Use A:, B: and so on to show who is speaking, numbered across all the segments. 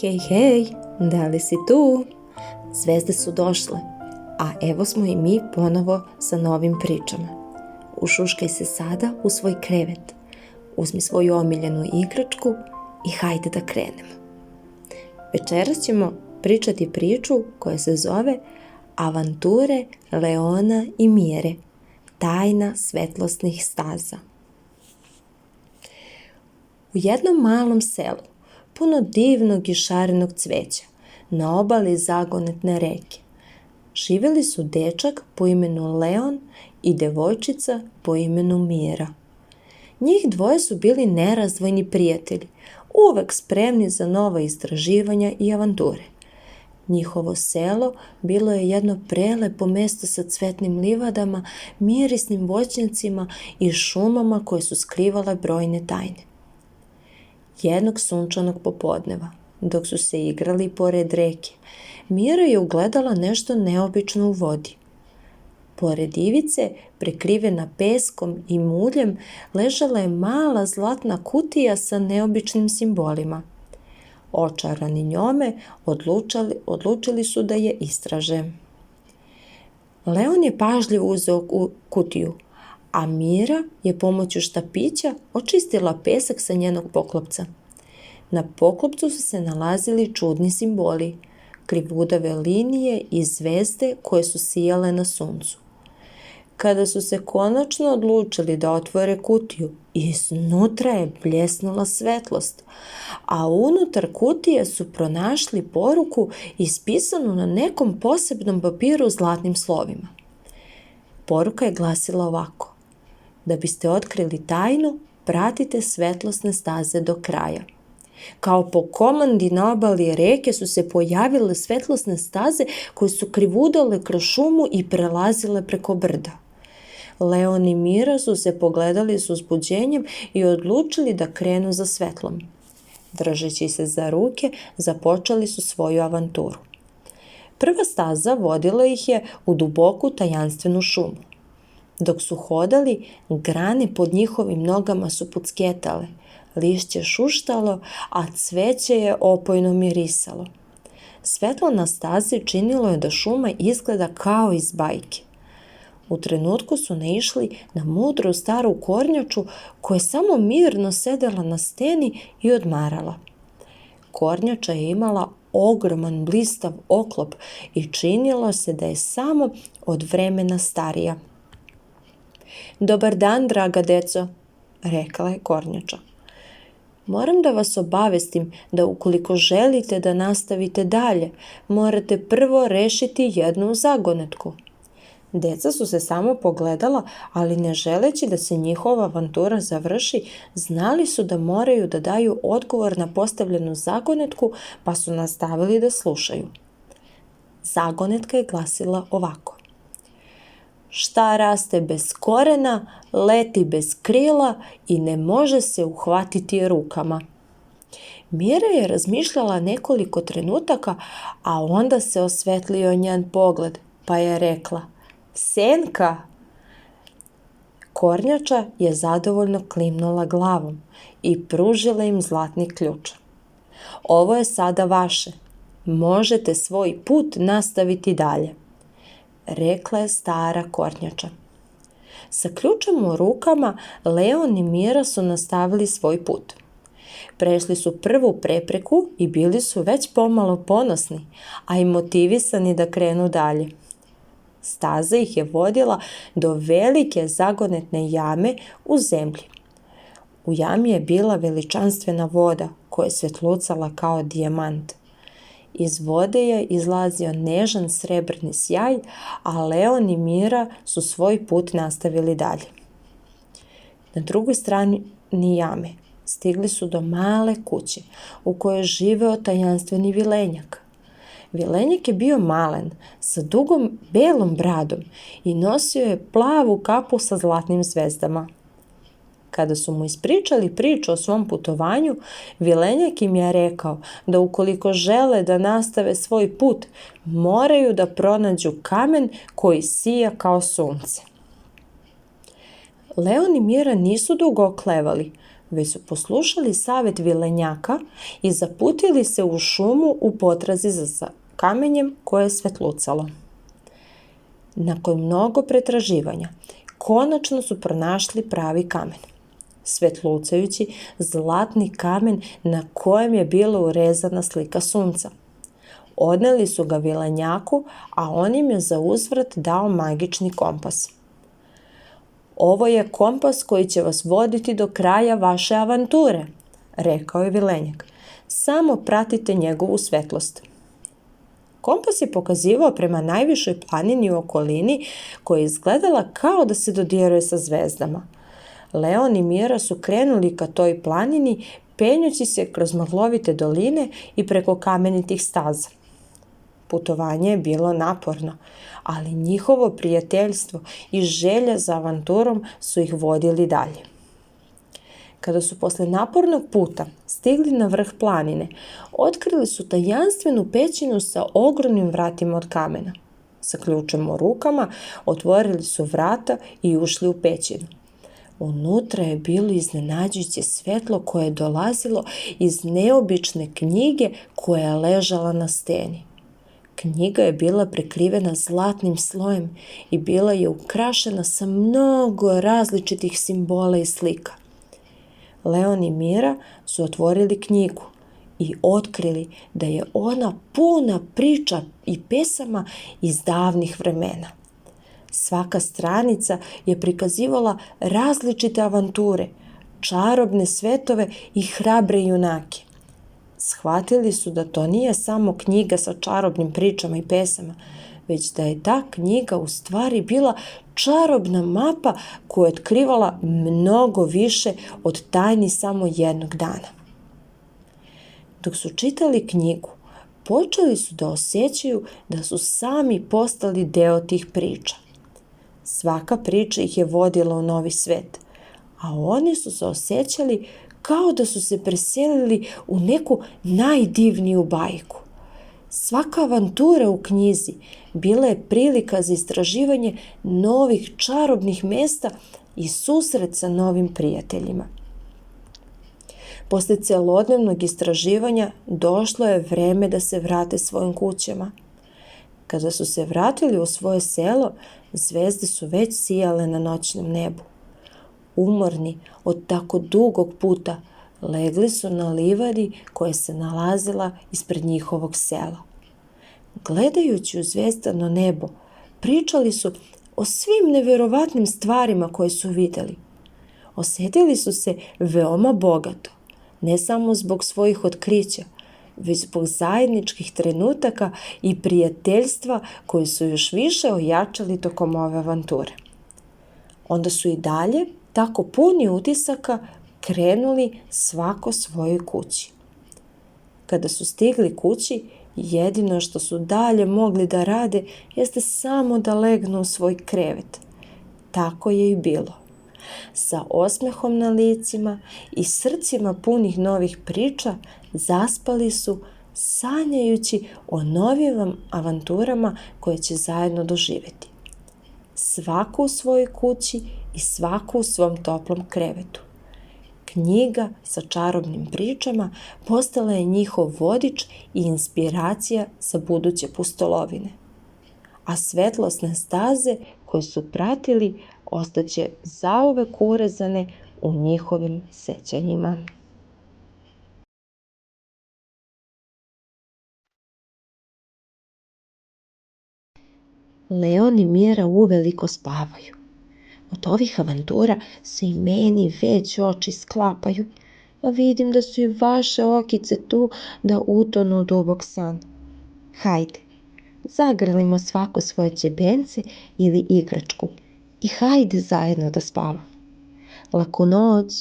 A: Hej, hej, da li si tu? Zvezde su došle, a evo smo i mi ponovo sa novim pričama. Ušuškaj se sada u svoj krevet, uzmi svoju omiljenu igračku i hajde da krenemo. Večeras ćemo pričati priču koja se zove Avanture Leona i Mire, tajna svetlosnih staza. U jednom malom selu, puno divnog i šarenog cveća, na obali zagonetne reke, živjeli su dečak po imenu Leon i devojčica po imenu Mira. Njih dvoje su bili nerazdvojni prijatelji, uvek spremni za nova istraživanja i avanture. Njihovo selo bilo je jedno prelepo mesto sa cvetnim livadama, mirisnim voćnjacima i šumama koje su skrivale brojne tajne. Jednog sunčanog popodneva, dok su se igrali pored reke, Mira je ugledala nešto neobično u vodi. Pored ivice, prekrivena peskom i muljem, ležala je mala zlatna kutija sa neobičnim simbolima. Očarani njome, odlučili su da je istraže. Leon je pažljivo uzeo kutiju, a Mira je pomoću štapića očistila pesak sa njenog poklopca. Na poklopcu su se nalazili čudni simboli, krivudave linije i zvezde koje su sijale na suncu. Kada su se konačno odlučili da otvore kutiju, iznutra je bljesnula svetlost, a unutar kutije su pronašli poruku ispisanu na nekom posebnom papiru zlatnim slovima. Poruka je glasila ovako: da biste otkrili tajnu, pratite svetlosne staze do kraja. Kao po komandi na obali reke su se pojavile svetlosne staze koje su krivudale kroz šumu i prelazile preko brda. Leon i Mira su se pogledali s uzbuđenjem i odlučili da krenu za svetlom. Držeći se za ruke, započeli su svoju avanturu. Prva staza vodila ih je u duboku tajanstvenu šumu. Dok su hodali, grane pod njihovim nogama su pucketale, lišće šuštalo, a cveće je opojno mirisalo. Svetlo na stazi činilo je da šuma izgleda kao iz bajke. U trenutku su naišli na mudru staru kornjaču koja je samo mirno sedela na steni i odmarala. Kornjača je imala ogroman blistav oklop i činilo se da je samo od vremena starija. Dobar dan, draga deco, rekla je kornjača. Moram da vas obavestim da ukoliko želite da nastavite dalje, morate prvo rešiti jednu zagonetku. Deca su se samo pogledala, ali ne želeći da se njihova avantura završi, znali su da moraju da daju odgovor na postavljenu zagonetku, pa su nastavili da slušaju. Zagonetka je glasila ovako: šta raste bez korena, leti bez krila i ne može se uhvatiti rukama. Mira je razmišljala nekoliko trenutaka, a onda se osvetlio njen pogled, pa je rekla: senka. Kornjača je zadovoljno klimnula glavom i pružila im zlatni ključ. Ovo je sada vaše. Možete svoj put nastaviti dalje, rekla je stara kornjača. Sa ključem u rukama, Leon i Mira su nastavili svoj put. Prešli su prvu prepreku i bili su već pomalo ponosni, a i motivisani da krenu dalje. Staza ih je vodila do velike zagonetne jame u zemlji. U jami je bila veličanstvena voda koja je svetlucala kao dijamant. Iz vode je izlazio nežan srebrni sjaj, a Leon i Mira su svoj put nastavili dalje. Na drugoj strani jame stigli su do male kuće u kojoj je živeo tajanstveni vilenjak. Vilenjak je bio malen, sa dugom belom bradom i nosio je plavu kapu sa zlatnim zvezdama. Kada su mu ispričali priču o svom putovanju, vilenjak im je rekao da ukoliko žele da nastave svoj put, moraju da pronađu kamen koji sija kao sunce. Leon i Mira nisu dugo oklevali, već su poslušali savjet vilenjaka i zaputili se u šumu u potrazi za kamenjem koje je svetlucalo. Nakon mnogo pretraživanja, konačno su pronašli pravi kamen. Svetlucajući zlatni kamen na kojem je bila urezana slika sunca. Odneli su ga vilenjaku, a on im je za uzvrat dao magični kompas. Ovo je kompas koji će vas voditi do kraja vaše avanture, rekao je vilenjak. Samo pratite njegovu svetlost. Kompas je pokazivao prema najvišoj planini u okolini koja je izgledala kao da se dodiruje sa zvezdama. Leon i Mira su krenuli ka toj planini, penjući se kroz maglovite doline i preko kamenitih staza. Putovanje je bilo naporno, ali njihovo prijateljstvo i želja za avanturom su ih vodili dalje. Kada su posle napornog puta stigli na vrh planine, otkrili su tajanstvenu pećinu sa ogromnim vratima od kamena. Sa ključem u rukama otvorili su vrata i ušli u pećinu. Unutra je bilo iznenađujuće svetlo koje je dolazilo iz neobične knjige koja je ležala na steni. Knjiga je bila prekrivena zlatnim slojem i bila je ukrašena sa mnogo različitih simbola i slika. Leon i Mira su otvorili knjigu i otkrili da je ona puna priča i pesama iz davnih vremena. Svaka stranica je prikazivala različite avanture, čarobne svetove i hrabre junake. Shvatili su da to nije samo knjiga sa čarobnim pričama i pesama, već da je ta knjiga u stvari bila čarobna mapa koja je otkrivala mnogo više od tajni samo jednog dana. Dok su čitali knjigu, počeli su da osjećaju da su sami postali deo tih priča. Svaka priča ih je vodila u novi svet, a oni su se osjećali kao da su se preselili u neku najdivniju bajku. Svaka avantura u knjizi bila je prilika za istraživanje novih čarobnih mesta i susret sa novim prijateljima. Posle celodnevnog istraživanja došlo je vreme da se vrate svojim kućama. Kada su se vratili u svoje selo, zvezde su već sijale na noćnom nebu. Umorni od tako dugog puta, legli su na livadi koja se nalazila ispred njihovog sela. Gledajući u zvezdano nebo, pričali su o svim neverovatnim stvarima koje su videli. Osjetili su se veoma bogato, ne samo zbog svojih otkrića, već zbog zajedničkih trenutaka i prijateljstva koje su još više ojačali tokom ove avanture. Onda su i dalje, tako puni utisaka, krenuli svako svojoj kući. Kada su stigli kući, jedino što su dalje mogli da rade jeste samo da legnu u svoj krevet. Tako je i bilo. Sa osmehom na licima i srcima punih novih priča zaspali su, sanjajući o novim avanturama koje će zajedno doživjeti. Svako u svojoj kući i svako u svom toplom krevetu. Knjiga sa čarobnim pričama postala je njihov vodič i inspiracija za buduće pustolovine. A svetlosne staze koje su pratili ostaće zauvek urezane u njihovim sećanjima. Leon i Mira uveliko spavaju. Od ovih avantura se i meni već oči sklapaju, a vidim da su i vaše okice tu da utonu u dubok san. Hajde, zagrlimo svako svoje ćebence ili igračku i hajde zajedno da spavamo. Laku noć,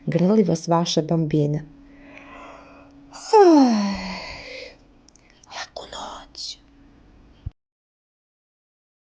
A: grli vas vaša bambina.